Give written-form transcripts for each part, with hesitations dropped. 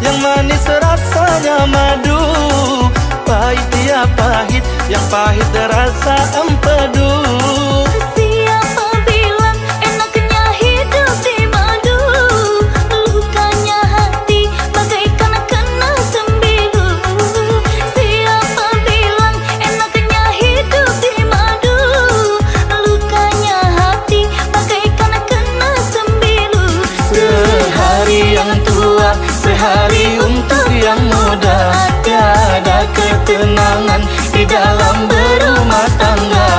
yang manis rasanya madu. Pahit ya pahit, yang pahit rasa empedu. Siapa bilang enaknya hidup di madu? Lukanya hati bagaikan kena sembilu. Siapa bilang enaknya hidup di madu? Lukanya hati bagaikan kena sembilu. Sehari yang tua, sehari untuk yang muda. Tiada ketenangan di dalam berumah tangga.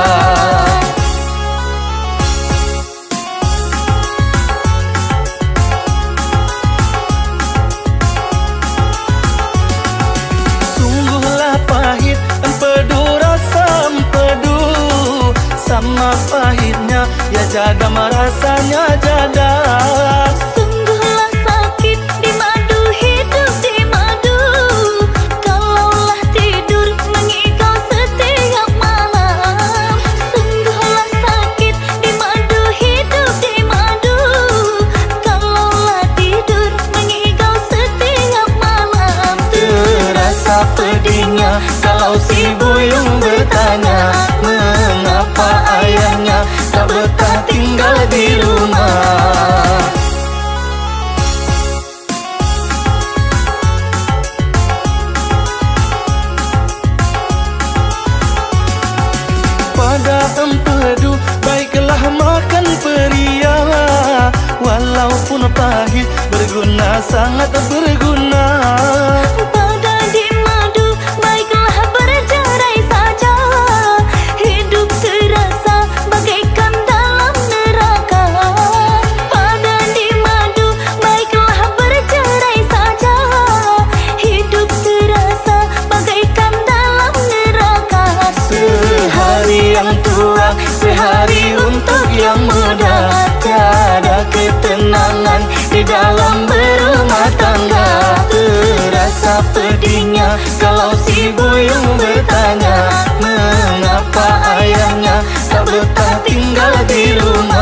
Sungguhlah pahit empedu rasa empedu. Sama pahitnya ya jada merasanya jada. Sungguhlah sakit di madu, hidup di madu. Kalaulah tidur mengigau setiap malam. Sungguhlah sakit di madu, hidup di madu. Kalaulah tidur mengigau setiap malam. Terasa pedihnya kalau si buyung bertanya, mengapa ayahnya tak betah tinggal di rumah. Pada empedu baiklah makan peria. Walaupun pahit berguna, sangat berguna. Pada di madu baiklah bercerai saja. Hidup terasa bagaikan dalam neraka. Pada di madu baiklah bercerai saja. Hidup terasa bagaikan dalam neraka. Sehari yang tua, sehari untuk yang muda. Tiada ketenangan di dalam berumah tangga. Terasa pedihnya kalau si buyung bertanya, mengapa ayahnya tak betah tinggal di rumah.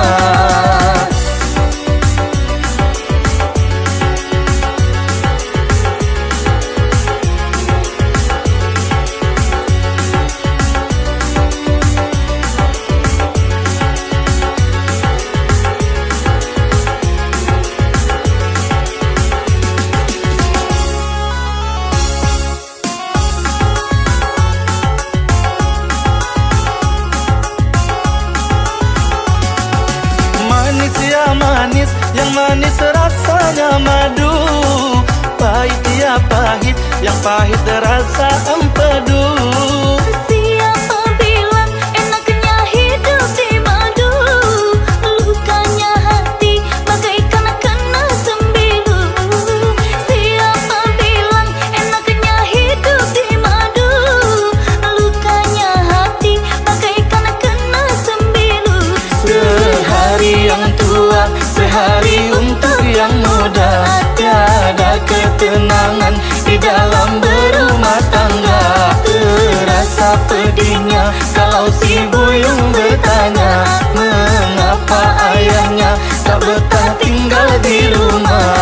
Manis ya manis, yang manis rasanya madu. Pahit ya pahit, yang pahit rasa empedu. Siapa bilang enaknya hidup di madu? Lukanya hati bagaikan kena sembilu. Siapa bilang enaknya hidup di madu? Lukanya hati bagaikan kena sembilu. Sehari yang tua, sehari untuk yang muda. Tiada ketenangan di dalam berumah tangga. Terasa pedihnya kalau si buyung bertanya, mengapa ayahnya tak betah tinggal di rumah.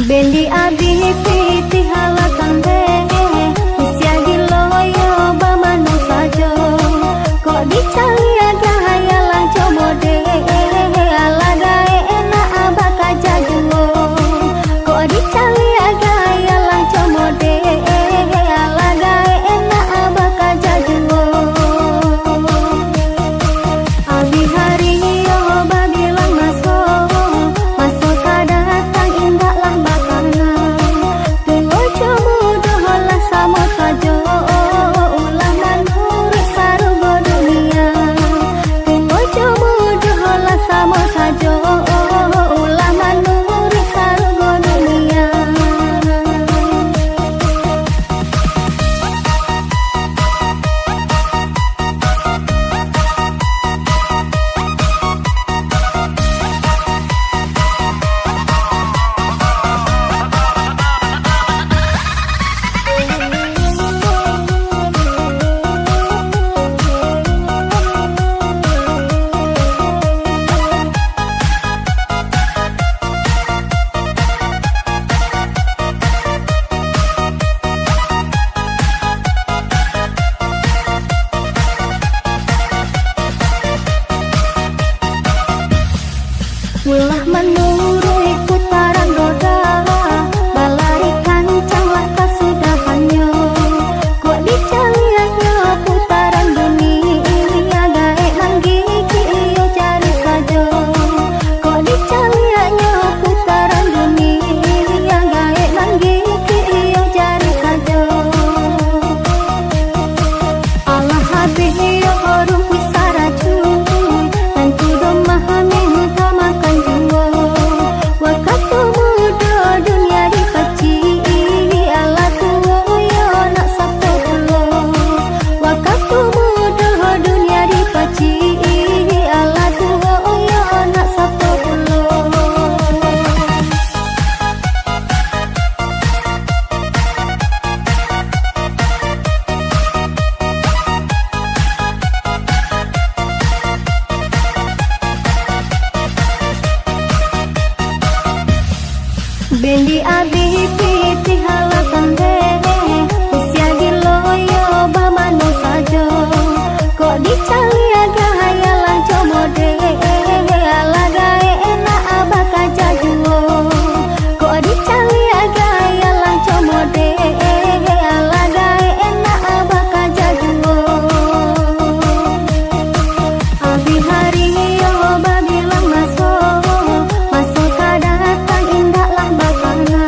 Bendi abi piti halakan be Siagi loyo bamanu sajo Kok dicali aga hayalang comode Alagae enak abaka jajuo Kok dicali aga hayalang comode Alagae enak abaka jajuo Abi hari yo babilang masuk Masuk kadatang indahlah bakana Tunggu coba doholah sama sajo Ulah manuri sarugo dunia Tunggu coba doholah sama sajo Ulah manuri sarugo dunia Ulah menurui putaran roda Balai kancanglah kesudahannya Kok dicaliannya putaran dunia Gaek nanggiki iyo cari saja Kok dicaliannya putaran dunia Gaek nanggiki iyo cari saja Allah habis iyo orang pisara cuy Dan kudo mahami utamakan jiwa Waktu muda dunia dipeci Allah tua yo nak sabtu ulo Waktu muda dunia dipeci Allah tua yo nak sabtu ulo Bendi abi piti halakan be Siagi loyo bamanu sajo Kok dicali aga hayalang comode Alagae enak abaka jajuo Kok dicali aga hayalang comode Alagae enak abaka jajuo Abi hari yo babilang masuk Masuk kadatang indahlah bakana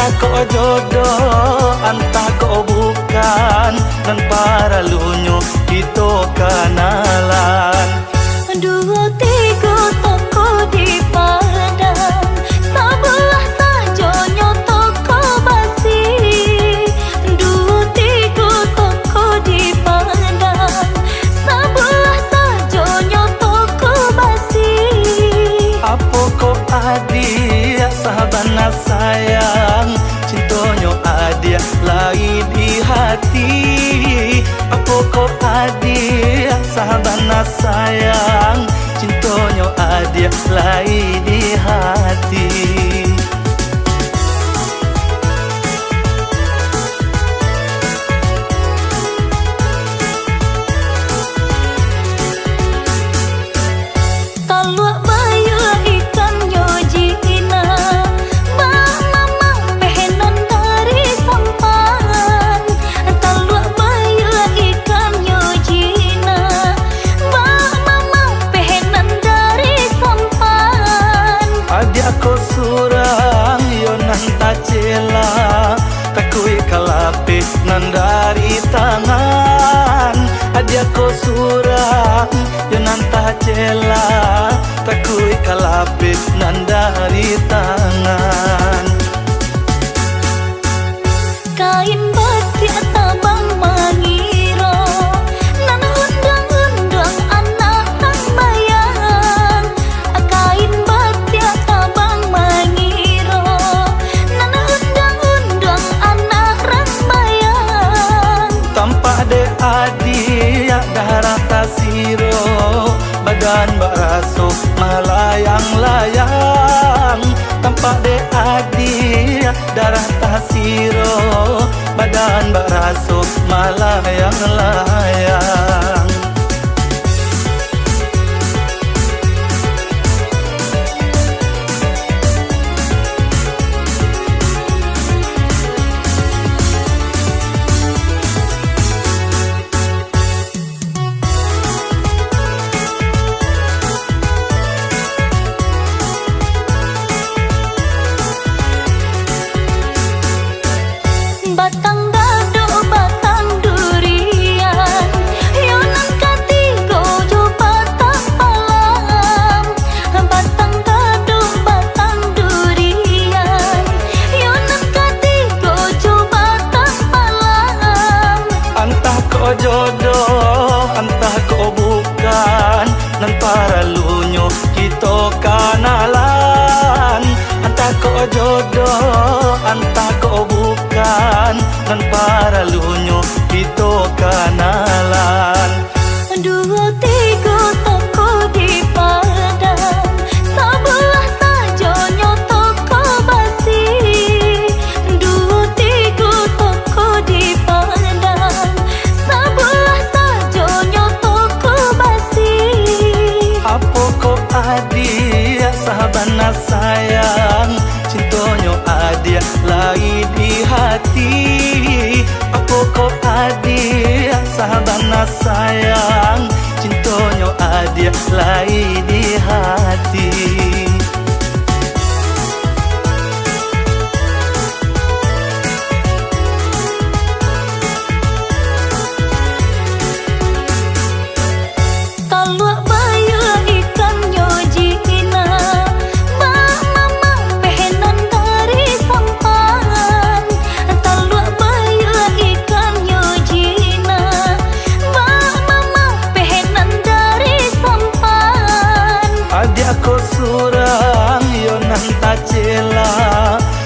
Entah kau jodoh, entah kau bukan, dan para lunyo kita kenalan. Dua tiga toko di Padang, sebelah sajonyo toko basi. Dua tiga toko di Padang, sebelah sajonyo toko basi. Apa kau adik sahabana sayang, cintonyo adik lai di hati. Apa kau adik sahabana sayang, cintonyo adik lai di hati. Talua bayu ikan nyojina, bah mama pehenan dari sampan. Talua bayu ikan nyojina, bah mama pehenan dari sampan. Adik aku surang yo nan tacela, takui kalape nan dari tangan. Adik aku surang yo nan tacela, takui kalape nan dari tangan. Kain batik tabang mangiro, nan undang-undang anak nang bayang. Kain batik tabang mangiro, nan undang-undang anak rang bayang. Tampak de adik darah tasiro, badan baraso melayang-layang. Tampak de adik darah tasiro, badan baraso melayang-layang. Batang dado batang durian, yonan katigo jo batang palang. Batang dado batang durian, yonan katigo jo batang palang. Entah kau jodoh, entah kau bukan, nan para lunyo kita kenalan. Entah kau jodoh, entah kau bukan, nan para lunyo kita kenalan. Dua tiga toko di Padang, sebelah sajonyo toko basi. Dua tiga toko di Padang, sebelah sajonyo toko basi. Apa kau adik sahabana sayang, cintonyo adik lai di hati. Apa kau adik sahabana sayang, cintonyo adik lai di hati. Talua bayu ikan nyojina, bah mama pehenan dari sampan. Talua bayu ikan nyojina, bah mama pehenan dari sampan. Adik aku surang yo nan tacela,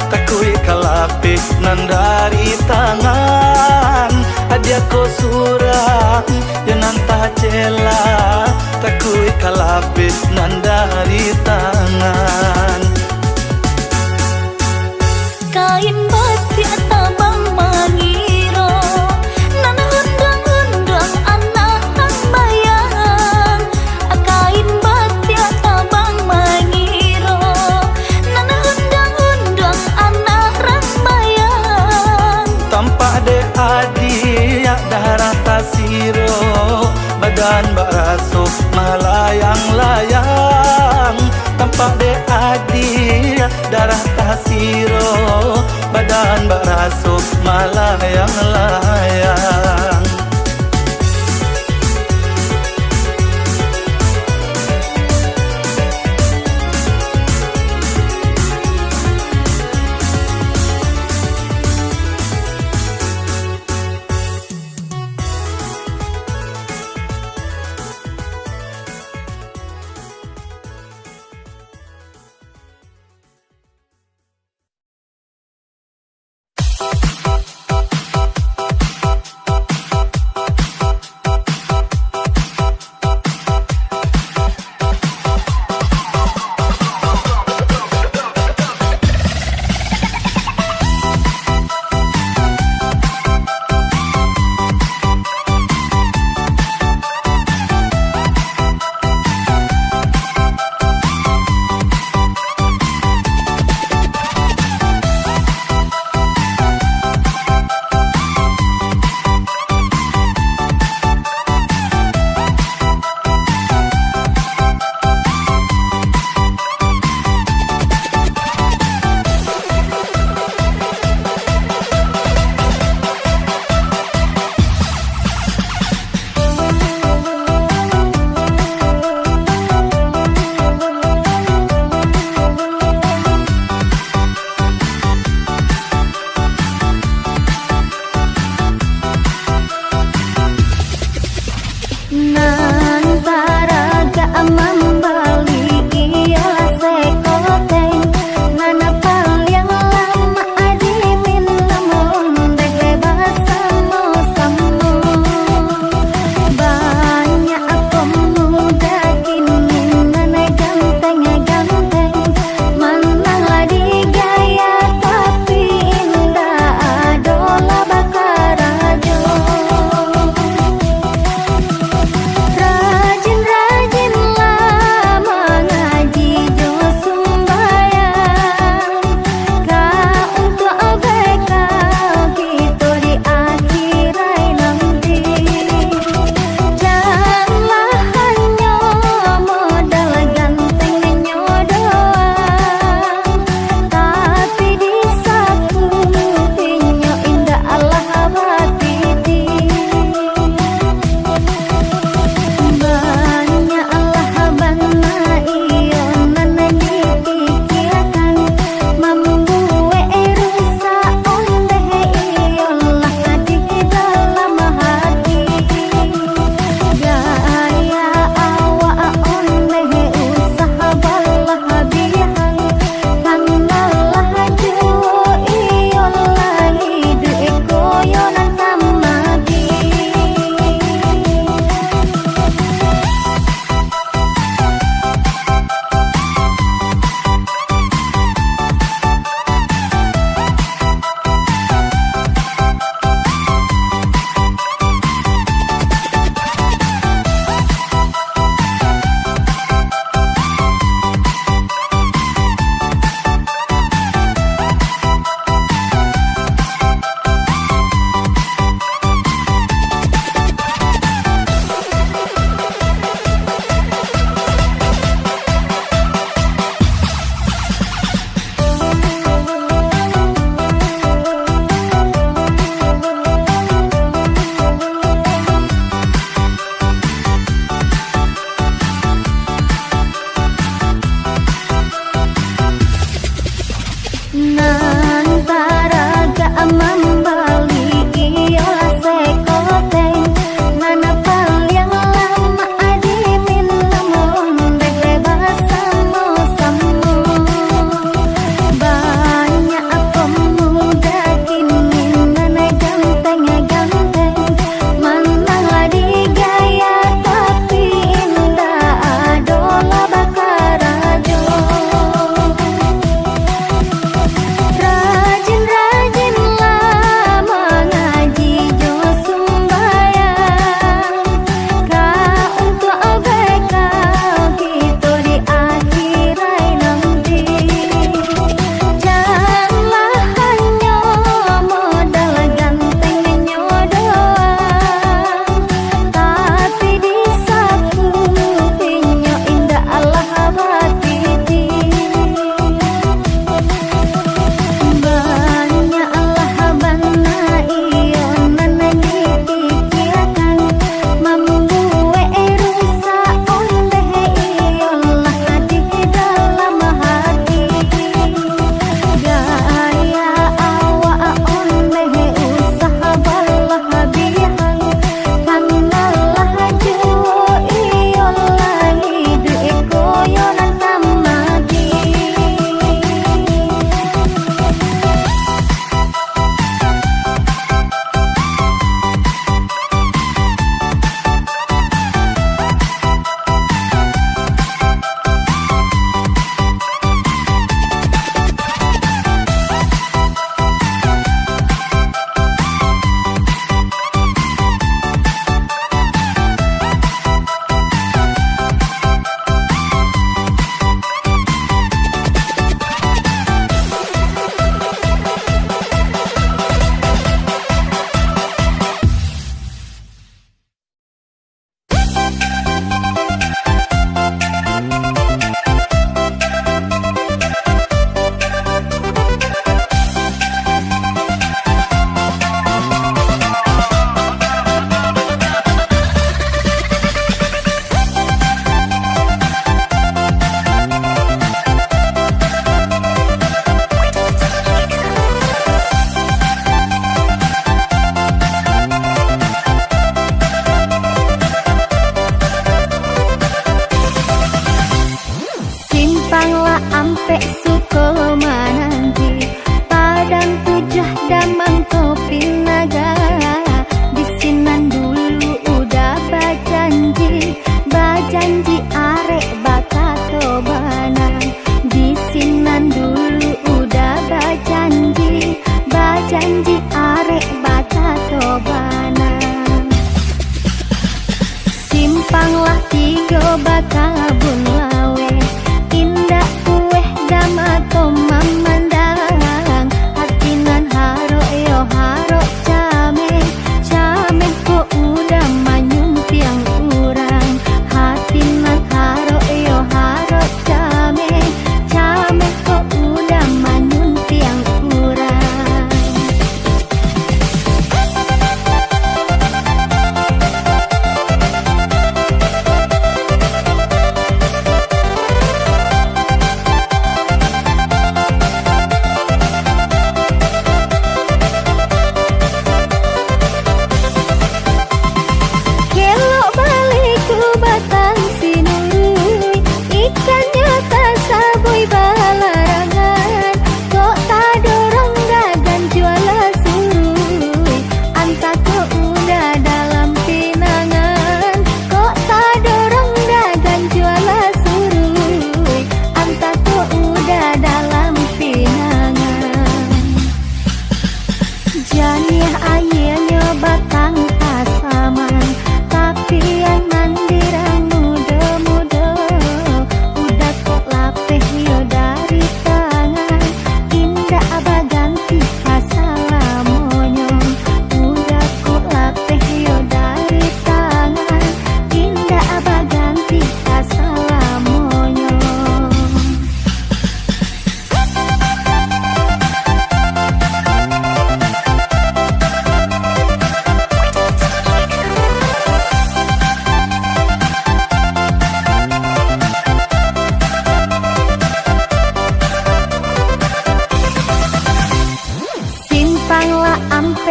takui kalape nan dari tangan. Adik aku surang yo nan tacela, takui kalape nan dari tangan. Kain batik tabang mangiro, nan undang-undang anak nang bayang. Kain batik tabang mangiro, nan undang-undang anak rang bayang. Tampak de adik darah tasiro, badan baraso melayang-layang. Tampak de adik darah tasiro, badan dan berasuh melayang-layang.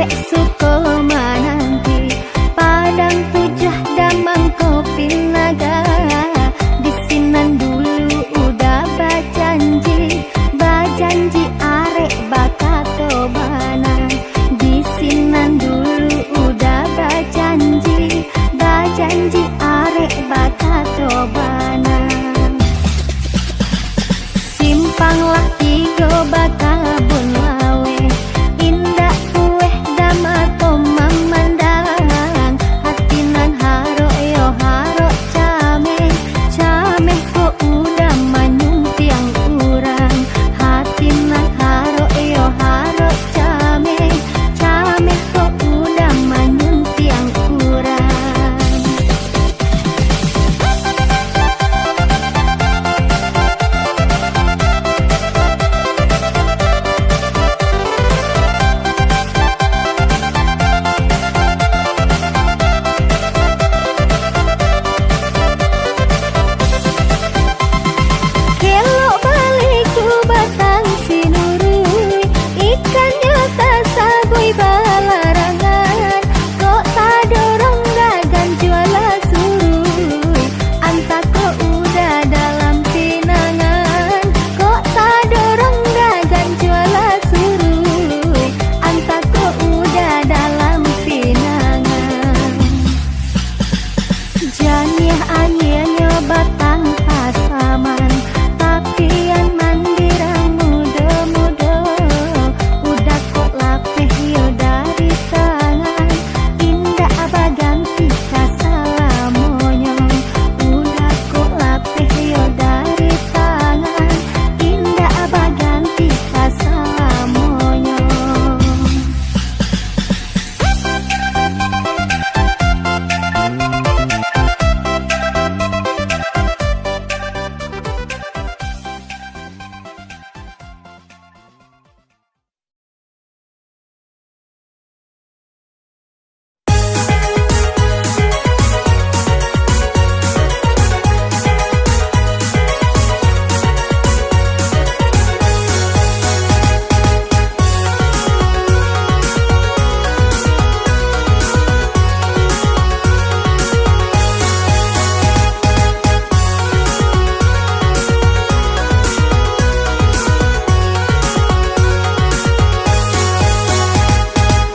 adek suko menanti Padang Pujah Damang Kopi Naga di sinan dulu udah bajanji arek bakato bana di sinan dulu udah bajanji arek bakato bana simpanglah tiga bakabun lawe indah kueh damato mamandang hatinan haro yo haro cameh kok udah manyung tiang urang hatinan haro yo haro cameh kok udah manyung tiang urang Kelo baliku batang sinurui ikannya tak sabui balarangan kok tak dorong dagan juala surui anta kok udah dalam pinangan kok tak dorong dagan juala surui anta kok udah dalam pinangan janiah anilnya batang pasaman tapi yang mandirang muda-muda udah kok lapeh yo dari tangan indah abah ganti kasalamonyo udah kok lapeh yo dari tangan indah abah ganti kasalamonyo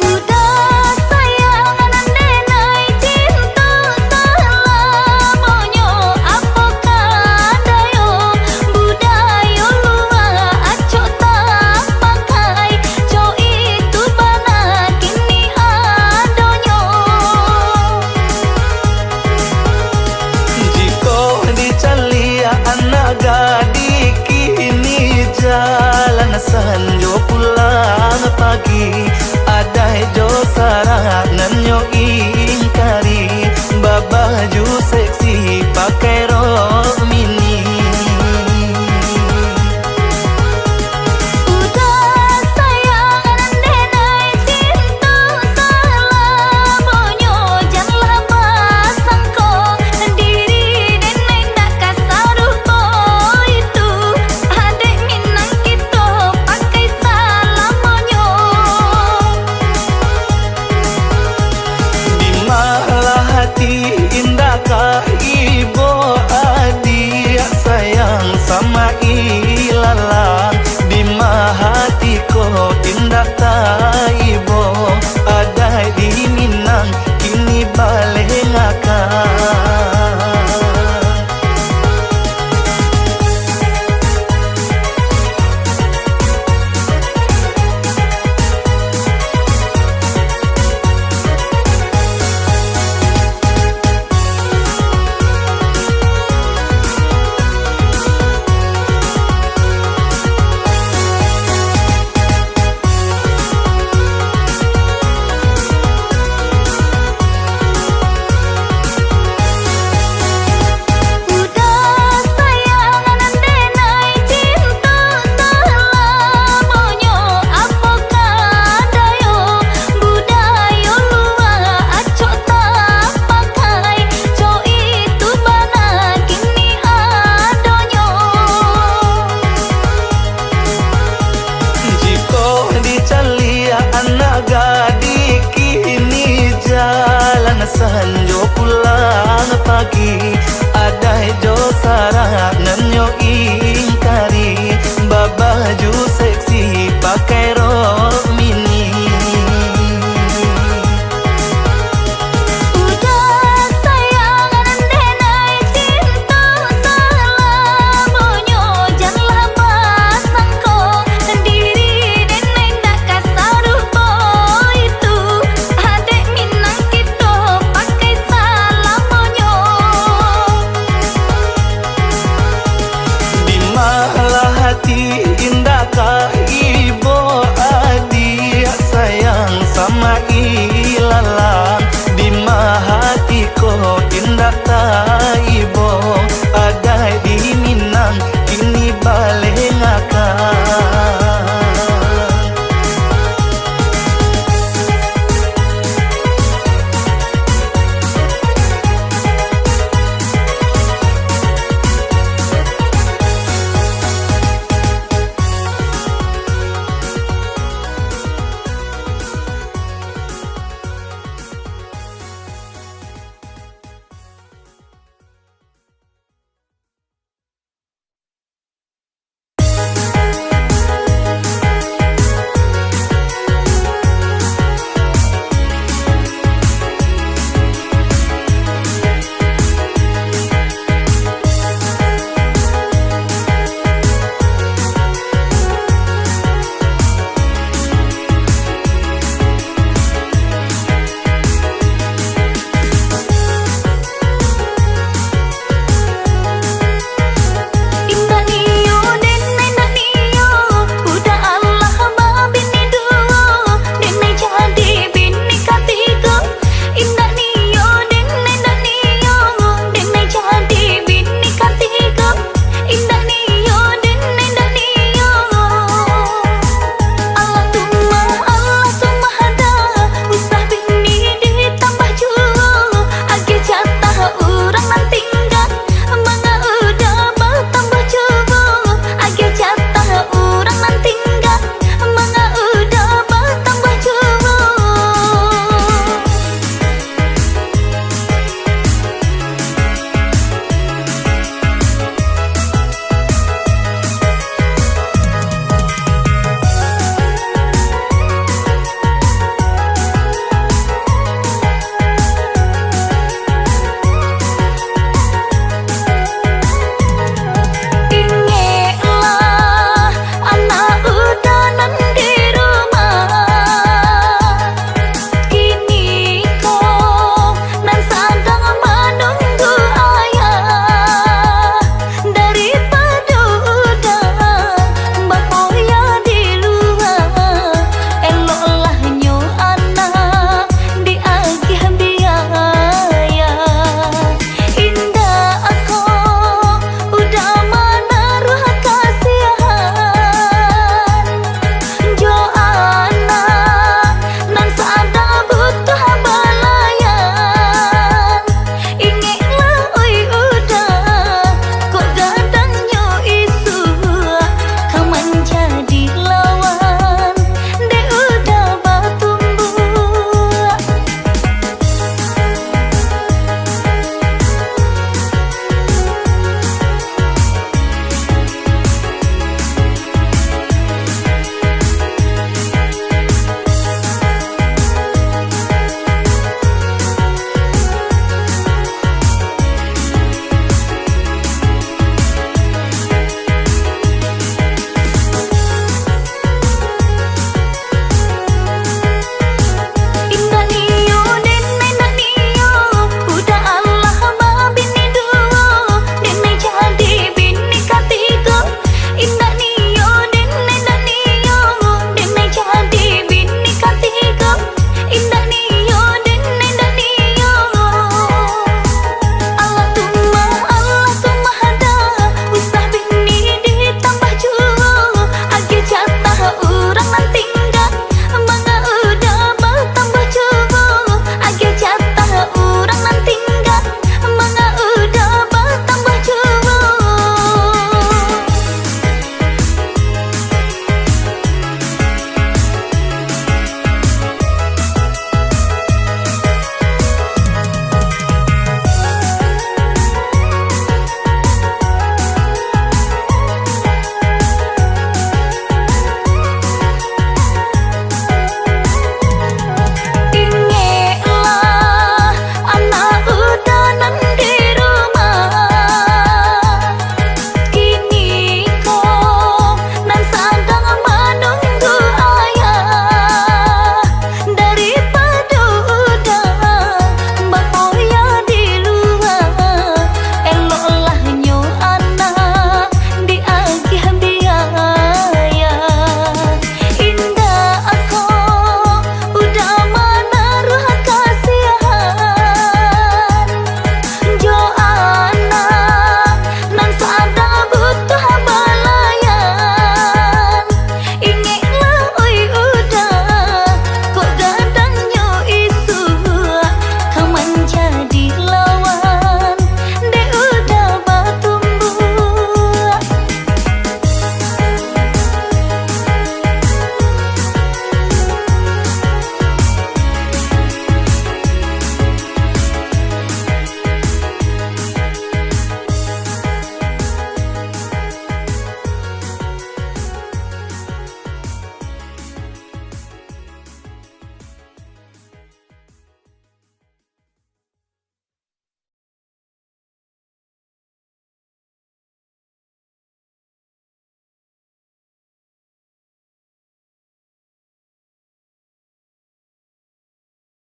Udah sayangan denai cinta salamonyo apakah dayo budayo lua aco tak pakai co itu bana kini adonyo Jiko dicalia anak gadi kini jalan sanjo pulang pagi ada jo sarangan yo ingkari babaju seksi pakai rok mini Udah sayangan denai cinta salamonyo janganlah pasangko diri denai tak kasaruh ko itu adek minang kita pakai salamonyo di malah hati indah kah ibu adi sanjo pulang pagi adai jo sarangan yo ingkari babaju se